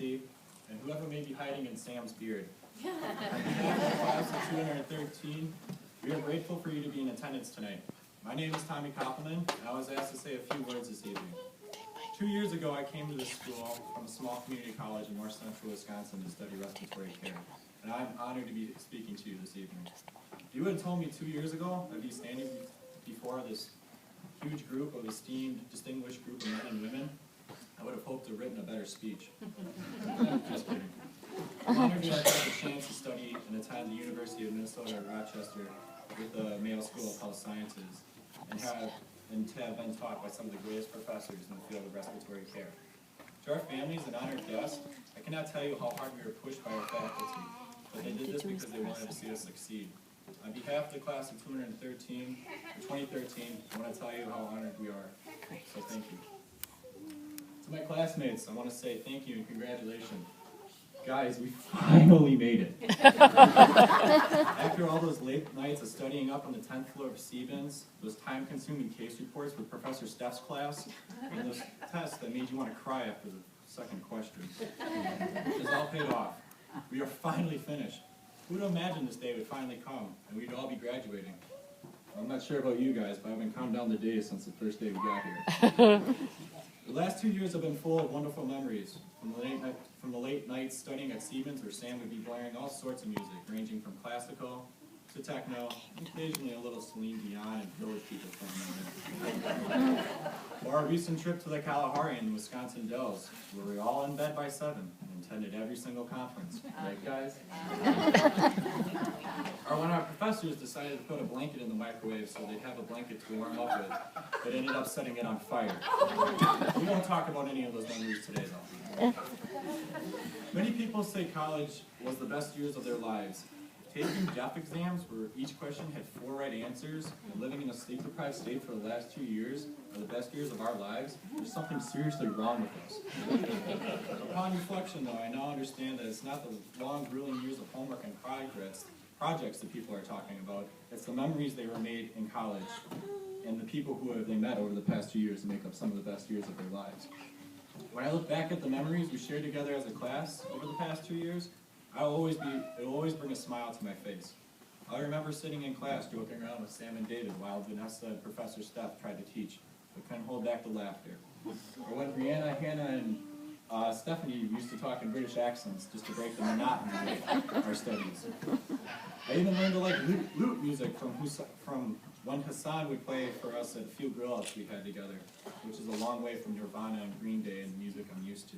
faculty, and whoever may be hiding in Sam's beard. On behalf of the class of 213, we are grateful for you to be in attendance tonight. My name is Tommy Koppelman, and I was asked to say a few words this evening. 2 years ago, I came to this school from a small community college in north central Wisconsin to study respiratory care, and I'm honored to be speaking to you this evening. If you would have told me 2 years ago I'd be standing before this huge group of esteemed, distinguished group of men and women, I would have hoped to have written a better speech. Just kidding. I'm honored to have had the chance to study and attend the University of Minnesota at Rochester with the Mayo School of Health Sciences, and to have been taught by some of the greatest professors in the field of respiratory care. To our families and honored guests, I cannot tell you how hard we were pushed by our faculty, but they did this because they wanted to see us succeed. On behalf of the class of 2013, I want to tell you how honored we are. So thank you. To my classmates, I want to say thank you and congratulations. Guys, we finally made it. After all those late nights of studying up on the 10th floor of Stevens, those time-consuming case reports with Professor Steph's class, and those tests that made you want to cry after the second question, it has all paid off. We are finally finished. Who would have imagined this day would finally come, and we'd all be graduating? I'm not sure about you guys, but I've been counting down the days since the first day we got here. The last 2 years have been full of wonderful memories. From the late nights studying at Stevens, where Sam would be blaring all sorts of music, ranging from classical to techno, occasionally a little Celine Dion and Village People from or our recent trip to the Kalahari in the Wisconsin Dells, where we were all in bed by 7 and attended every single conference. Right, guys? Or when our professors decided to put a blanket in the microwave so they'd have a blanket to warm up with, but ended up setting it on fire. We won't talk about any of those memories today, though. Many people say college was the best years of their lives. Taking DEF exams where each question had 4 right answers and living in a sleep-deprived state for the last 2 years are the best years of our lives, there's something seriously wrong with us. Upon reflection, though, I now understand that it's not the long, grueling years of homework and projects that people are talking about. It's the memories they were made in college and the people who they met over the past 2 years to make up some of the best years of their lives. When I look back at the memories we shared together as a class over the past 2 years, it will always bring a smile to my face. I remember sitting in class joking around with Sam and David while Vanessa and Professor Steph tried to teach, but couldn't hold back the laughter. Or when Brianna, Hannah, and Stephanie used to talk in British accents just to break the monotony of our studies. I even learned to like lute music from when Hassan would play for us at a few grill-ups we had together, which is a long way from Nirvana and Green Day and the music I'm used to.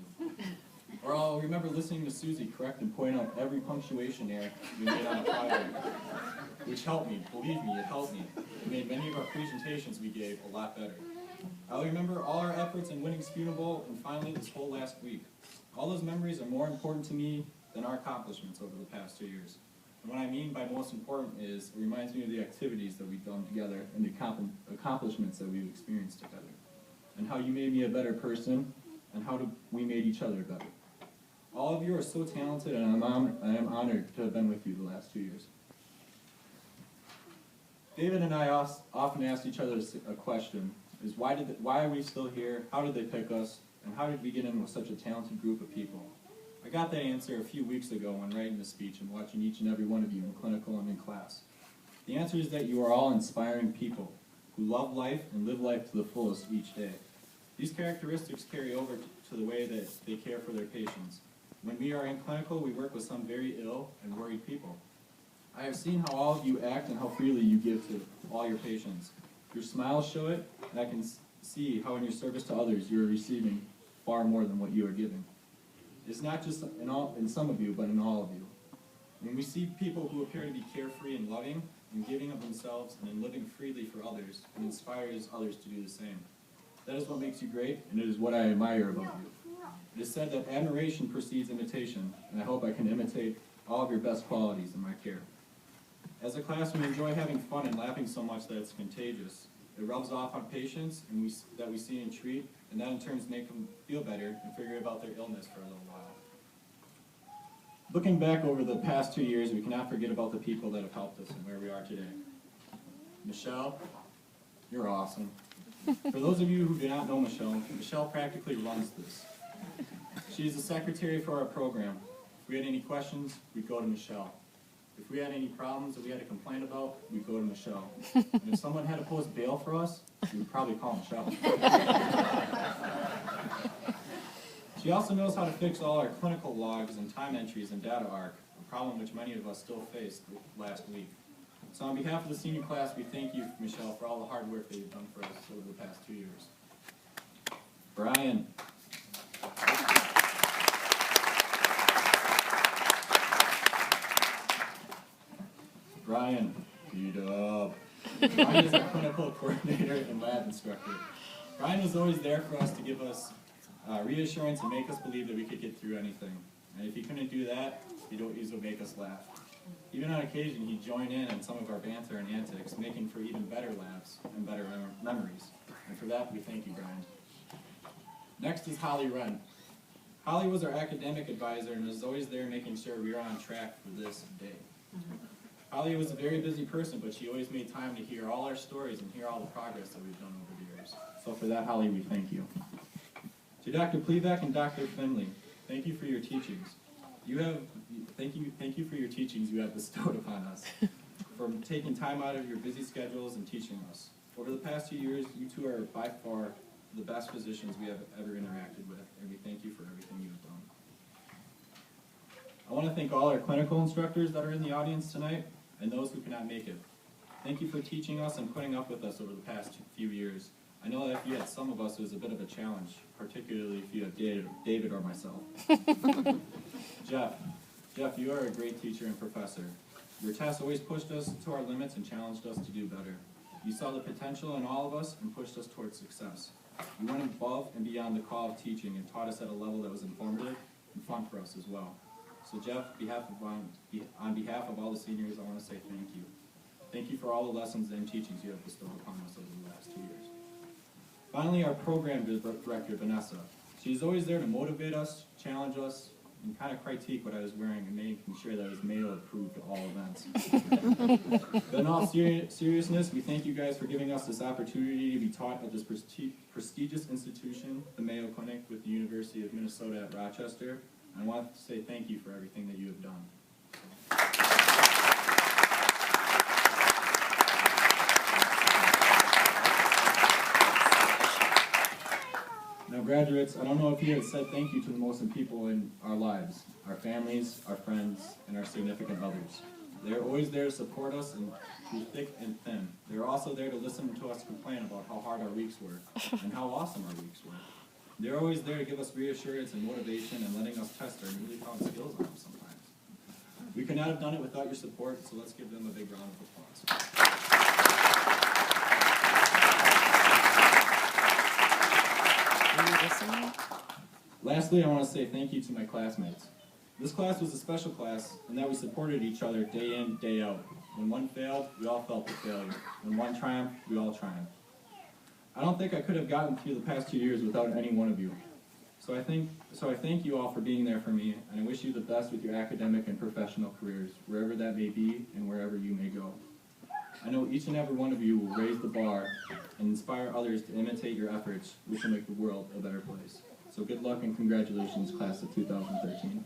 Or I'll remember listening to Susie correct and point out every punctuation error we made on a project, which helped me. Believe me, it helped me. It made many of our presentations we gave a lot better. I'll remember all our efforts in winning Spuna Bowl and finally this whole last week. All those memories are more important to me than our accomplishments over the past 2 years. And what I mean by most important is it reminds me of the activities that we've done together and the accomplishments that we've experienced together. And how you made me a better person and how we made each other better. All of you are so talented, and I am honored to have been with you the last 2 years. David and I often ask each other a question, is why are we still here, how did they pick us, and how did we get in with such a talented group of people? I got that answer a few weeks ago when writing the speech and watching each and every one of you in clinical and in class. The answer is that you are all inspiring people who love life and live life to the fullest each day. These characteristics carry over to the way that they care for their patients. When we are in clinical, we work with some very ill and worried people. I have seen how all of you act and how freely you give to all your patients. Your smiles show it, and I can see how in your service to others you are receiving far more than what you are giving. It's not just in some of you, but in all of you. When we see people who appear to be carefree and loving, and giving of themselves, and in living freely for others, it inspires others to do the same. That is what makes you great, and it is what I admire about you. It is said that admiration precedes imitation, and I hope I can imitate all of your best qualities in my care. As a class, we enjoy having fun and laughing so much that it's contagious. It rubs off on patients that we see and treat, and that in turn makes them feel better and figure out their illness for a little while. Looking back over the past 2 years, we cannot forget about the people that have helped us and where we are today. Michelle, you're awesome. For those of you who do not know Michelle, Michelle practically runs this. She's the secretary for our program. If we had any questions, we'd go to Michelle. If we had any problems that we had to complain about, we'd go to Michelle. And if someone had to post bail for us, we would probably call Michelle. She also knows how to fix all our clinical logs and time entries in Data Arc, a problem which many of us still faced last week. So on behalf of the senior class, we thank you, Michelle, for all the hard work that you've done for us over the past 2 years. Brian. Brian, beat up. Brian is our clinical coordinator and lab instructor. Brian was always there for us to give us reassurance and make us believe that we could get through anything. And if he couldn't do that, he'd always make us laugh. Even on occasion, he'd join in some of our banter and antics, making for even better laughs and better memories. And for that, we thank you, Brian. Next is Holly Wren. Holly was our academic advisor and was always there making sure we were on track for this day. Holly was a very busy person, but she always made time to hear all our stories and hear all the progress that we've done over the years. So for that, Holly, we thank you. To Dr. Plevak and Dr. Finley, thank you for your teachings. Thank you for your teachings you have bestowed upon us, for taking time out of your busy schedules and teaching us. Over the past 2 years, you two are by far the best physicians we have ever interacted with, and we thank you for everything you have done. I want to thank all our clinical instructors that are in the audience tonight, and those who cannot make it. Thank you for teaching us and putting up with us over the past few years. I know that if you had some of us, it was a bit of a challenge, particularly if you have David or myself. Jeff, you are a great teacher and professor. Your tests always pushed us to our limits and challenged us to do better. You saw the potential in all of us and pushed us towards success. You went above and beyond the call of teaching and taught us at a level that was informative and fun for us as well. So Jeff, on behalf of all the seniors, I want to say thank you. Thank you for all the lessons and teachings you have bestowed upon us over the last 2 years. Finally, our program director, Vanessa. She's always there to motivate us, challenge us, and kind of critique what I was wearing and making sure that I was Mayo approved to all events. But in all seriousness, we thank you guys for giving us this opportunity to be taught at this prestigious institution, the Mayo Clinic with the University of Minnesota at Rochester. I want to say thank you for everything that you have done. Now graduates, I don't know if you have said thank you to the most important people in our lives, our families, our friends, and our significant others. They're always there to support us and through thick and thin. They're also there to listen to us complain about how hard our weeks were and how awesome our weeks were. They're always there to give us reassurance and motivation and letting us test our newly found skills on them sometimes. We could not have done it without your support, so let's give them a big round of applause. Lastly, I want to say thank you to my classmates. This class was a special class in that we supported each other day in, day out. When one failed, we all felt the failure. When one triumphed, we all triumphed. I don't think I could have gotten through the past 2 years without any one of you. So I thank you all for being there for me, and I wish you the best with your academic and professional careers, wherever that may be and wherever you may go. I know each and every one of you will raise the bar and inspire others to imitate your efforts, which will make the world a better place. So good luck and congratulations, class of 2013.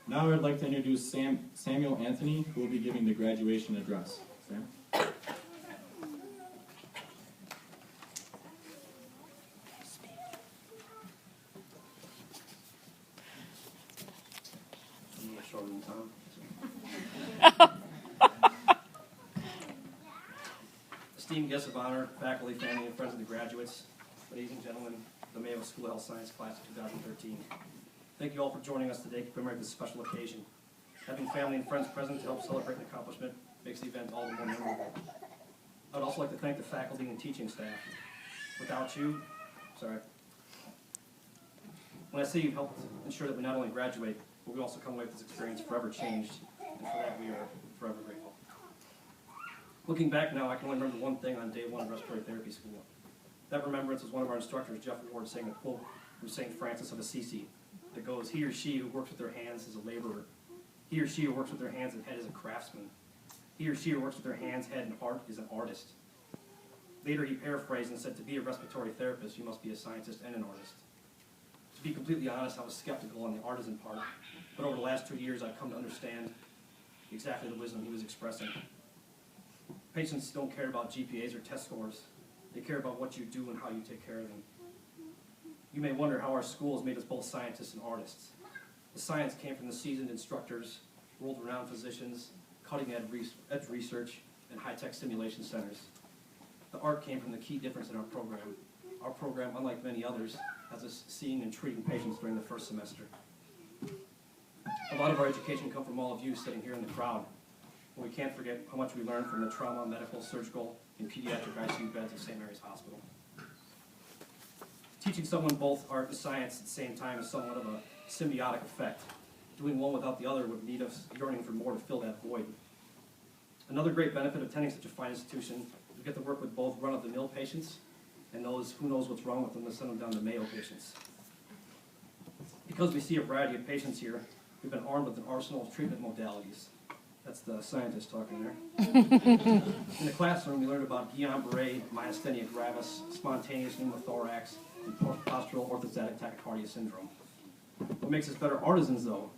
Now I'd like to introduce Samuel Anthony, who will be giving the graduation address. Sam? Esteemed guests of honor, faculty, family, and friends of the graduates, ladies and gentlemen, the Mayo School Health Science Class of 2013. Thank you all for joining us today to commemorate this special occasion. Having family and friends present to help celebrate an accomplishment makes the event all the more memorable. I'd also like to thank the faculty and teaching staff. Without you, when I say you've helped ensure that we not only graduate, but we also come away with this experience forever changed, and for that we are forever grateful. Looking back now, I can only remember one thing on day one of respiratory therapy school. That remembrance was one of our instructors, Jeff Ward, saying a quote from St. Francis of Assisi that goes, "He or she who works with their hands is a laborer. He or she who works with their hands and head is a craftsman. He or she who works with their hands, head, and heart is an artist. Later, he paraphrased and said, to be a respiratory therapist, you must be a scientist and an artist. To be completely honest, I was skeptical on the artisan part, but over the last 2 years, I've come to understand exactly the wisdom he was expressing. Patients don't care about GPAs or test scores. They care about what you do and how you take care of them. You may wonder how our school has made us both scientists and artists. The science came from the seasoned instructors, world-renowned physicians, cutting-edge research, and high-tech simulation centers. The art came from the key difference in our program. Our program, unlike many others, has us seeing and treating patients during the first semester. A lot of our education comes from all of you sitting here in the crowd. But we can't forget how much we learned from the trauma, medical, surgical, and pediatric ICU beds at St. Mary's Hospital. Teaching someone both art and science at the same time is somewhat of a symbiotic effect. Doing one without the other would lead us yearning for more to fill that void. Another great benefit of attending such a fine institution is we get to work with both run-of-the-mill patients and those who knows what's wrong with them to send them down to Mayo patients. Because we see a variety of patients here, we've been armed with an arsenal of treatment modalities. That's the scientist talking there. In the classroom, we learned about Guillain-Barré, myasthenia gravis, spontaneous pneumothorax, and postural orthostatic tachycardia syndrome. What makes us better artisans, though,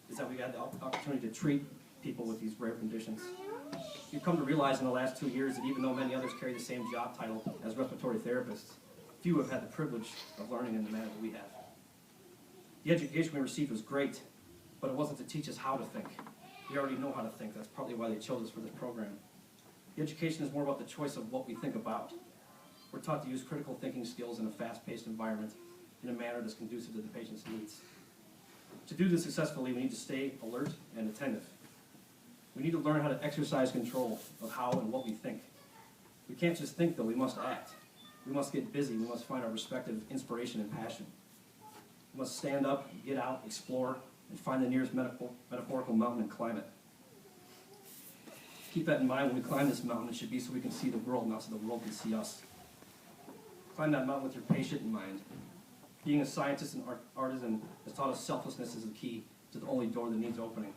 is that we had the opportunity to treat people with these rare conditions. We've come to realize in the last 2 years that even though many others carry the same job title as respiratory therapists, few have had the privilege of learning in the manner that we have. The education we received was great, but it wasn't to teach us how to think. We already know how to think. That's partly why they chose us for this program. The education is more about the choice of what we think about. We're taught to use critical thinking skills in a fast-paced environment in a manner that's conducive to the patient's needs. To do this successfully, we need to stay alert and attentive. We need to learn how to exercise control of how and what we think. We can't just think, though. We must act. We must get busy. We must find our respective inspiration and passion. We must stand up, get out, explore, and find the nearest metaphorical mountain and climb it. Keep that in mind when we climb this mountain. It should be so we can see the world, not so the world can see us. Climb that mountain with your patient in mind. Being a scientist and artisan has taught us selflessness is the key to the only door that needs opening.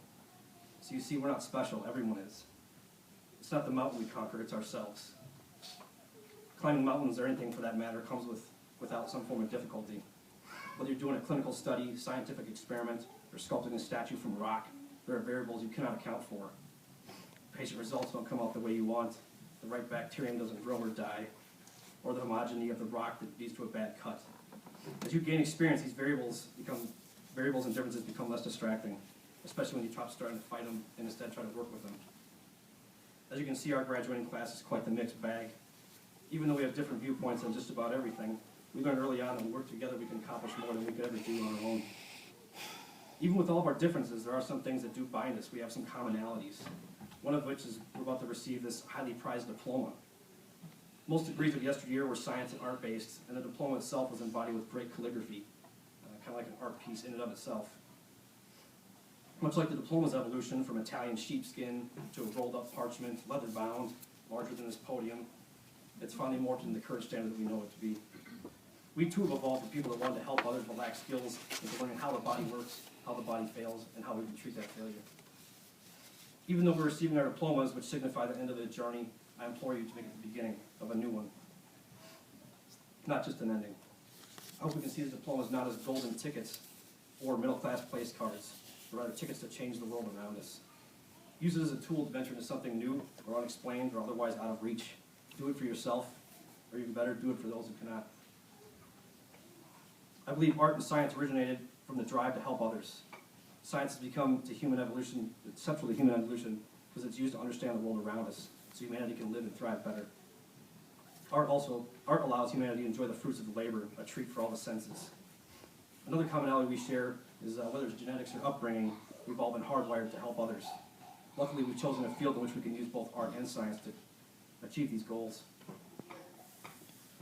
So you see, we're not special. Everyone is. It's not the mountain we conquer, it's ourselves. Climbing mountains, or anything for that matter, comes without some form of difficulty. Whether you're doing a clinical study, scientific experiment, or sculpting a statue from rock, there are variables you cannot account for. Patient results don't come out the way you want, the right bacterium doesn't grow or die, or the homogeneity of the rock that leads to a bad cut. As you gain experience, these variables and differences become less distracting, especially when you start to fight them and instead try to work with them. As you can see, our graduating class is quite the mixed bag. Even though we have different viewpoints on just about everything, we learned early on that when we work together, we can accomplish more than we could ever do on our own. Even with all of our differences, there are some things that do bind us. We have some commonalities, one of which is we're about to receive this highly prized diploma. Most degrees of yesteryear were science and art-based, and the diploma itself was embodied with great calligraphy, kind of like an art piece in and of itself. Much like the diploma's evolution from Italian sheepskin to a rolled-up parchment, leather-bound, larger than this podium, it's finally morphed into the current standard that we know it to be. We too have evolved from people that wanted to help others but lack skills into learning how the body works, how the body fails, and how we can treat that failure. Even though we're receiving our diplomas, which signify the end of the journey, I implore you to make it the beginning of a new one, not just an ending. I hope we can see the diplomas not as golden tickets or middle-class place cards, but rather tickets to change the world around us. Use it as a tool to venture into something new or unexplained or otherwise out of reach. Do it for yourself, or even better, do it for those who cannot. I believe art and science originated from the drive to help others. Science has become to human evolution, central to human evolution, because it's used to understand the world around us, so humanity can live and thrive better. Art allows humanity to enjoy the fruits of labor, a treat for all the senses. Another commonality we share is whether it's genetics or upbringing, we've all been hardwired to help others. Luckily, we've chosen a field in which we can use both art and science to achieve these goals.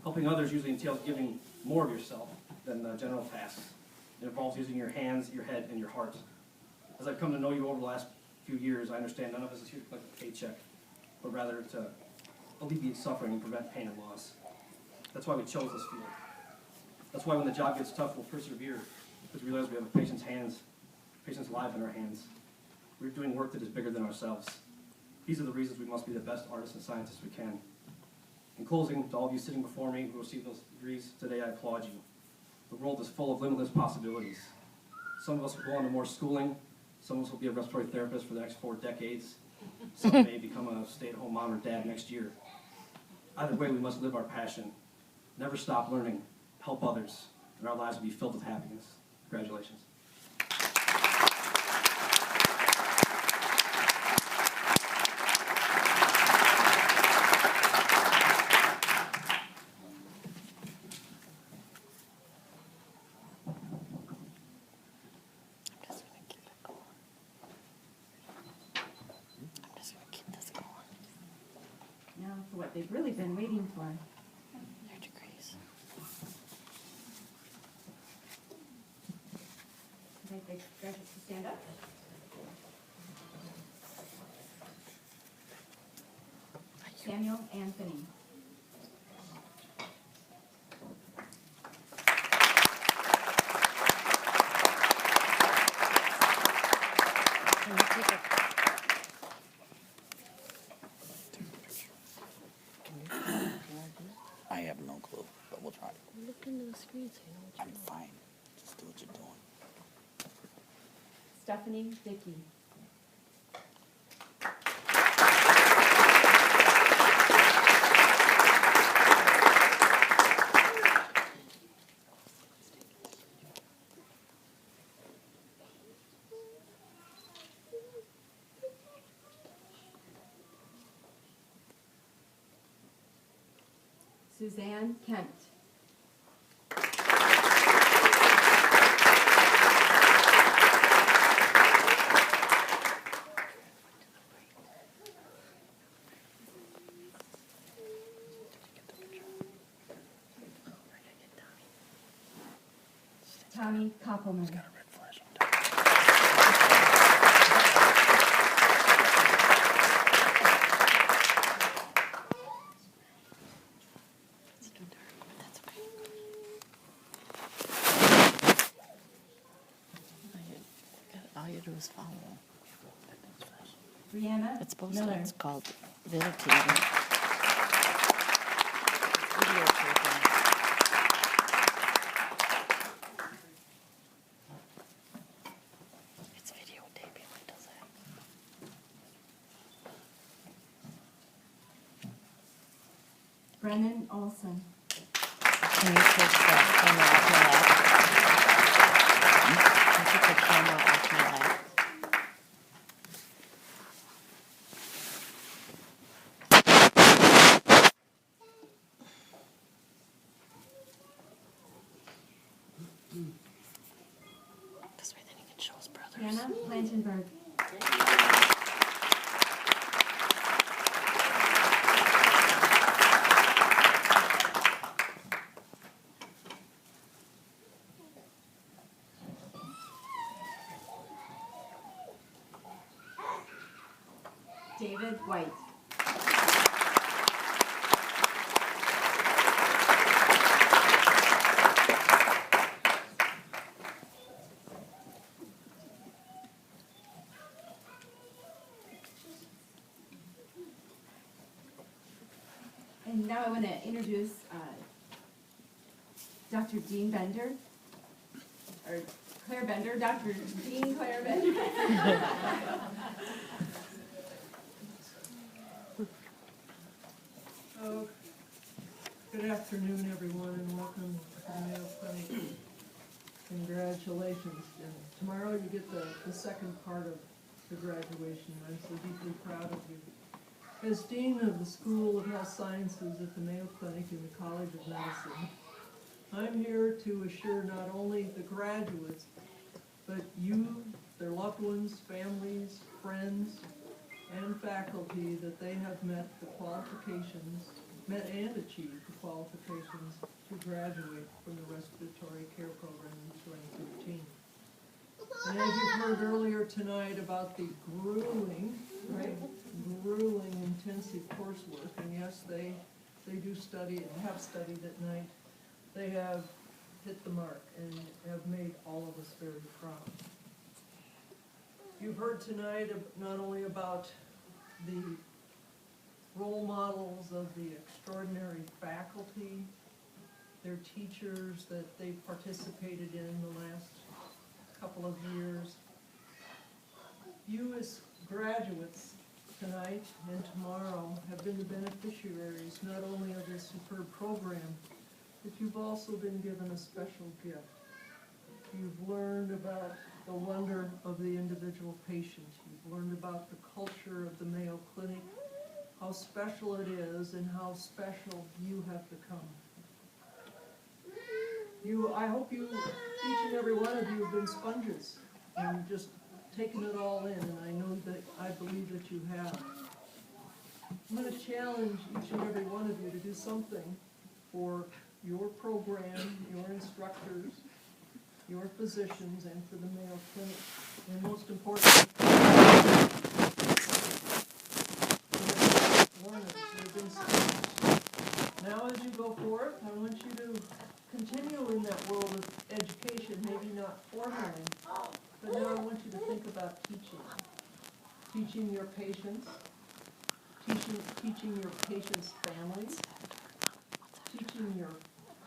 Helping others usually entails giving more of yourself than general tasks. It involves using your hands, your head, and your heart. As I've come to know you over the last few years, I understand none of us is here to collect a paycheck, but rather to alleviate suffering and prevent pain and loss. That's why we chose this field. That's why when the job gets tough, we'll persevere, because we realize we have a patient's life in our hands. We're doing work that is bigger than ourselves. These are the reasons we must be the best artists and scientists we can. In closing, to all of you sitting before me who received those degrees today, I applaud you. The world is full of limitless possibilities. Some of us will go on to more schooling. Some of us will be a respiratory therapist for the next 4 decades. Some may become a stay-at-home mom or dad next year. Either way, we must live our passion. Never stop learning, help others, and our lives will be filled with happiness. Congratulations. Now for what they've really been waiting for. Their degrees. I'd like the graduates to stand up. Samuel Anthony. Can you take a I have no clue, but we'll try. look into the screen so you know what I'm you're fine. Just do what you're doing. Stephanie Dickey. Suzanne Kent. Tommy Koppelman. Got a red flash on top. It's too dark, but that's okay. All you do is follow. Brianna It's supposed Miller. to, it's called videotaping. Videotaping. It's videotaping that does that. Brennan Olson. Can you take the camera off your lap? Can you take the camera off your lap? This way then he can show his brothers. Hannah Plantenberg. David White. And now I want to introduce Dr. Dean Bender, or Claire Bender, Dr. Dean Claire Bender. Oh, good afternoon, everyone, and welcome to the Mayo Clinic. Congratulations. And tomorrow you get the second part of the graduation. I'm so deeply proud of you. As Dean of the School of Health Sciences at the Mayo Clinic in the College of Medicine, I'm here to assure not only the graduates, but you, their loved ones, families, friends, and faculty that they have met the qualifications, met and achieved the qualifications to graduate from the respiratory care program in 2013. And as you heard earlier tonight about the grueling, intensive coursework, and yes, they do study and have studied at night, they have hit the mark and have made all of us very proud. You've heard tonight not only about the role models of the extraordinary faculty, their teachers that they've participated in the last couple of years. You as graduates tonight and tomorrow have been the beneficiaries not only of this superb program, but you've also been given a special gift. You've learned about the wonder of the individual patient. You've learned about the culture of the Mayo Clinic, how special it is and how special you have become. I hope you, each and every one of you have been sponges and just taken it all in, and I believe that you have. I'm going to challenge each and every one of you to do something for your program, your instructors, your physicians, and for the Mayo Clinic. And most importantly, you've been students. Now as you go forth, I want you to continue in that world of education, maybe not formally, but now I want you to think about teaching. Teaching your patients, teaching your patients' families, teaching your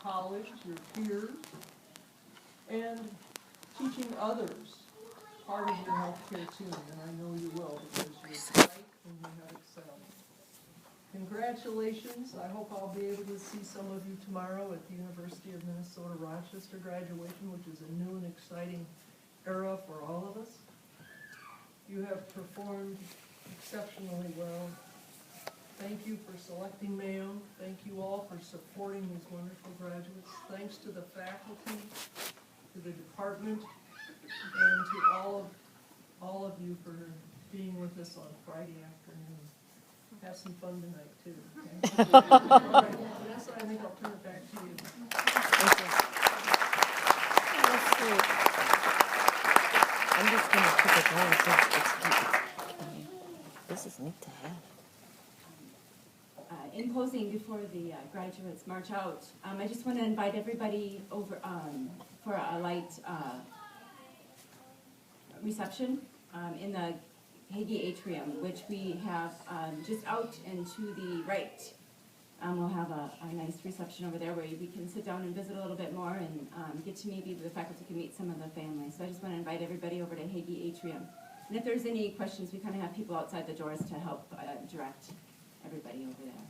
college, your peers, and teaching others part of your healthcare too, and I know you will because you're bright and you have excelled. Congratulations. I hope I'll be able to see some of you tomorrow at the University of Minnesota Rochester graduation, which is a new and exciting era for all of us. You have performed exceptionally well. Thank you for selecting Mayo. Thank you all for supporting these wonderful graduates. Thanks to the faculty, to the department, and to all of you for being with us on Friday afternoon. Have some fun tonight, too. Okay? All right, Vanessa, I think I'll turn it back to you. Thank you. Oh, that's sweet. I'm just gonna keep it going since it's cute. I mean, this is neat to have. In closing, before the graduates march out, I just want to invite everybody over for a light reception in the Hagee Atrium, which we have just out and to the right. We'll have a nice reception over there where we can sit down and visit a little bit more and get to maybe the faculty can meet some of the families. So I just want to invite everybody over to Hagee Atrium. And if there's any questions, we kind of have people outside the doors to help direct everybody over there.